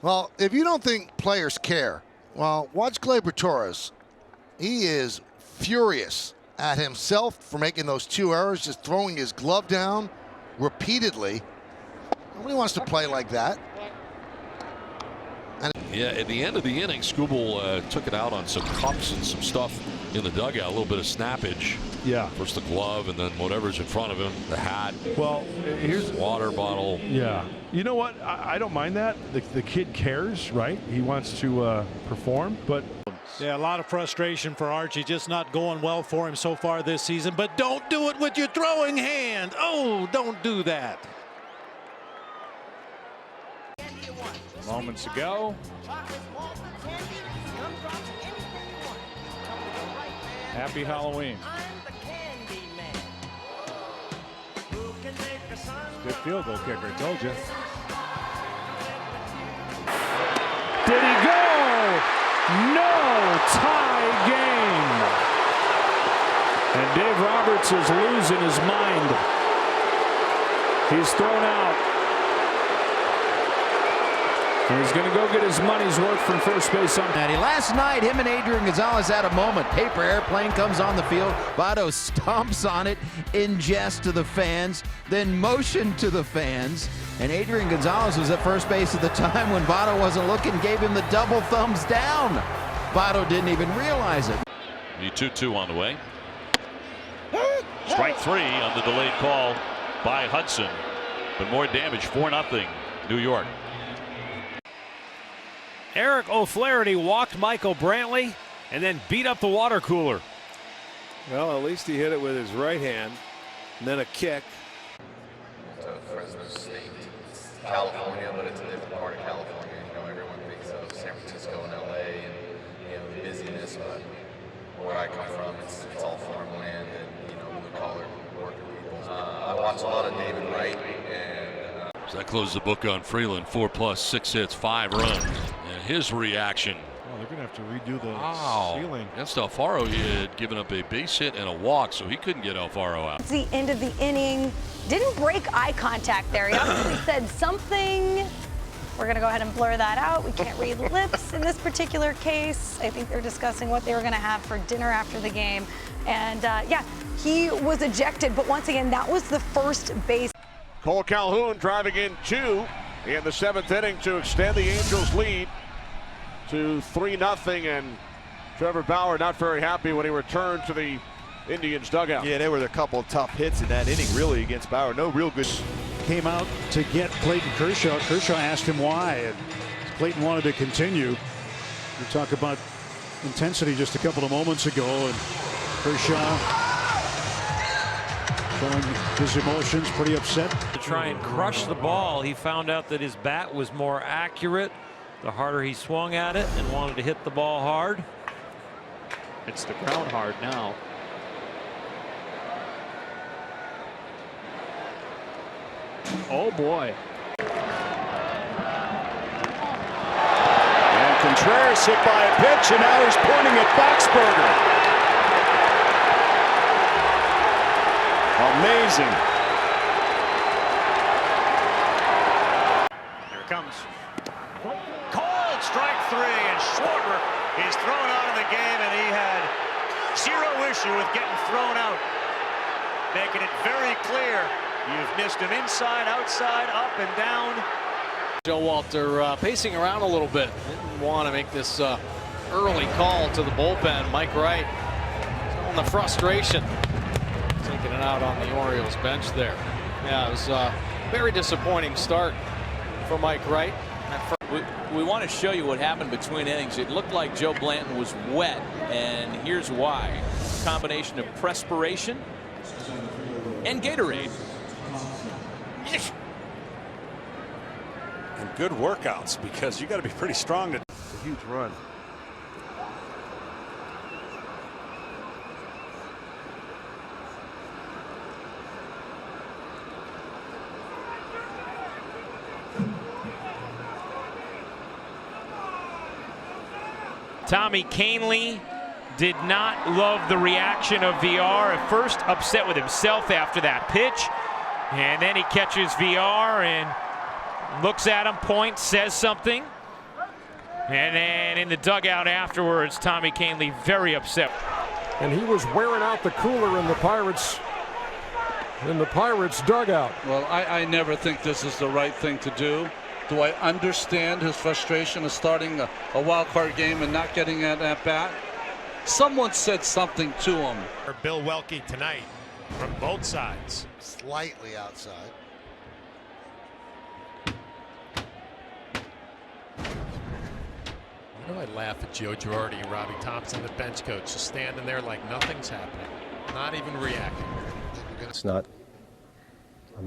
Well, if you don't think players care, well, watch Gleyber Torres. He is furious at himself for making those 2 errors, just throwing his glove down repeatedly. Nobody wants to play like that. Yeah, at the end of the inning, Skubal took it out on some cups and some stuff in the dugout, a little bit of snappage. Yeah. First the glove and then whatever's in front of him, the hat. Well, here's water bottle. Yeah. You know what? I don't mind that. The kid cares, right? He wants to perform, but. Yeah, a lot of frustration for Archie, just not going well for him so far this season. But don't do it with your throwing hand. Oh, don't do that. Moments ago. Happy Halloween. Good field goal kicker, I told you. Did he go? No, tie game. And Dave Roberts is losing his mind. He's thrown out. And he's going to go get his money's worth from first base on. Last night, him and Adrian Gonzalez had a moment. Paper airplane comes on the field. Votto stomps on it in jest to the fans, then motioned to the fans. And Adrian Gonzalez was at first base at the time when Votto wasn't looking, gave him the double thumbs down. Votto didn't even realize it. The 2-2 on the way. Strike 3 on the delayed call by Hudson. But more damage, 4-0 New York. Eric O'Flaherty walked Michael Brantley and then beat up the water cooler. Well, at least he hit it with his right hand and then a kick. Fresno State, California, but it's a different part of California. You know, everyone thinks of San Francisco and LA and, you know, the busyness, but where I come from, it's all farmland and, you know, blue-collar worker people. I watch a lot of David Wright, and so that closes the book on Freeland. 4+, 6 hits, 5 runs. And his reaction. Oh, they're going to have to redo the ceiling. Against Alfaro, he had given up a base hit and a walk, so he couldn't get Alfaro out. It's the end of the inning. Didn't break eye contact there. He obviously said something. We're going to go ahead and blur that out. We can't read lips in this particular case. I think they're discussing what they were going to have for dinner after the game. And, yeah, he was ejected. But once again, that was the first base. Cole Calhoun driving in 2 in the 7th inning to extend the Angels' lead to 3-0, and Trevor Bauer not very happy when he returned to the Indians dugout. Yeah, there were a couple of tough hits in that inning really against Bauer. No real good. Came out to get Clayton Kershaw. Kershaw asked him why, and Clayton wanted to continue. We talked about intensity just a couple of moments ago, and Kershaw showing his emotions, pretty upset. To try and crush the ball, he found out that his bat was more accurate the harder he swung at it and wanted to hit the ball hard. It's the ground hard now. Oh boy. And Contreras hit by a pitch, and now he's pointing at Boxberger. Amazing. Here it comes. Called strike 3, and Schwarber is thrown out of the game, and he had zero issue with getting thrown out, making it very clear you've missed him inside, outside, up and down. Joe Walter pacing around a little bit. Didn't want to make this early call to the bullpen. Mike Wright showing the frustration, taking it out on the Orioles bench there. Yeah, it was a very disappointing start for Mike Wright. We want to show you what happened between innings. It looked like Joe Blanton was wet, and here's why. A combination of perspiration and Gatorade. And good workouts, because you got to be pretty strong to. It's a huge run. Tommy Kahnle did not love the reaction of VR. At first, upset with himself after that pitch. And then he catches VR and looks at him, points, says something. And then in the dugout afterwards, Tommy Kahnle very upset. And he was wearing out the cooler in the Pirates dugout. Well, I never think this is the right thing to do. Do I understand his frustration of starting a wild card game and not getting at bat? Someone said something to him. For Bill Welke tonight from both sides. Slightly outside. Why do I laugh at Joe Girardi and Robbie Thompson, the bench coach, just standing there like nothing's happening, not even reacting? It's not on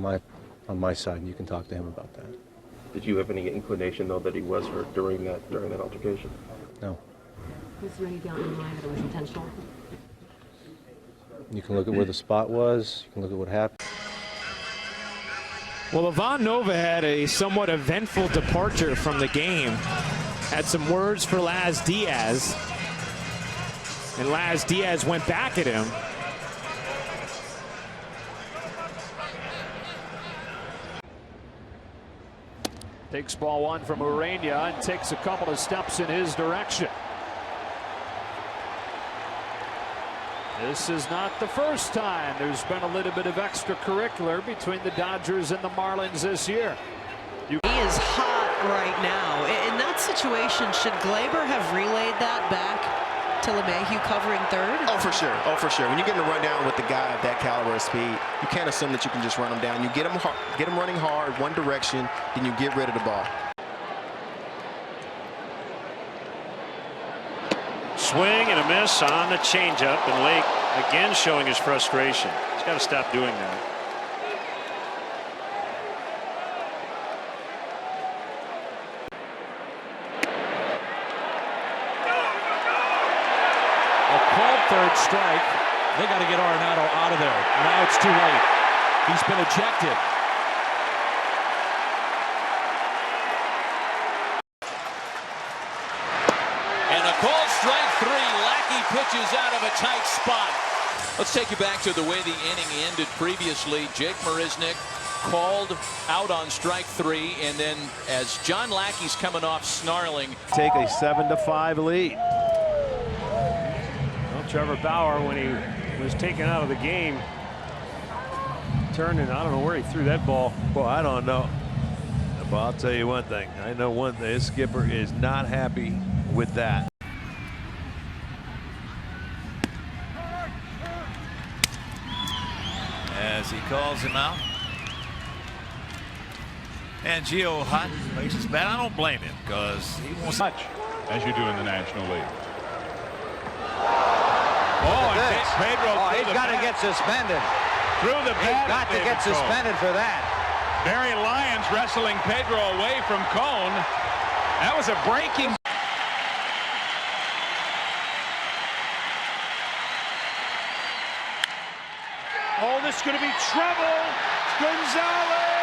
my side, and you can talk to him about that. Did you have any inclination, though, that he was hurt during that altercation? No. Was there any doubt in your mind that it was intentional? You can look at where the spot was. You can look at what happened. Well, Ivan Nova had a somewhat eventful departure from the game. Had some words for Laz Diaz. And Laz Diaz went back at him. Takes ball one from Urania and takes a couple of steps in his direction. This is not the first time there's been a little bit of extracurricular between the Dodgers and the Marlins this year. He is hot right now. In that situation, should Glaber have relayed that back to LeMahieu covering third? Oh, for sure. Oh, for sure. When you're getting a run down with the guy of that caliber of speed, you can't assume that you can just run him down. You get him running hard, one direction, then you get rid of the ball. Swing and a miss on the changeup, and Lake again showing his frustration. He's got to stop doing that. A called third strike. They got to get Arenado out of there. Now it's too late. He's been ejected. And a called strike three. Lackey pitches out of a tight spot. Let's take you back to the way the inning ended previously. Jake Marisnick called out on strike three, and then as John Lackey's coming off snarling. Take a 7-5 lead. Trevor Bauer, when he was taken out of the game, turned and I don't know where he threw that ball. Well, I don't know. But I'll tell you one thing. I know one thing. His skipper is not happy with that. As he calls him out. And Gio hot makes his bat. I don't blame him because he wants much as you do in the National League. Oh, he's got to get suspended. Through the bat. He's got to get suspended for that. Barry Lyons wrestling Pedro away from Cone. That was a breaking. Oh, this is going to be trouble. Gonzalez.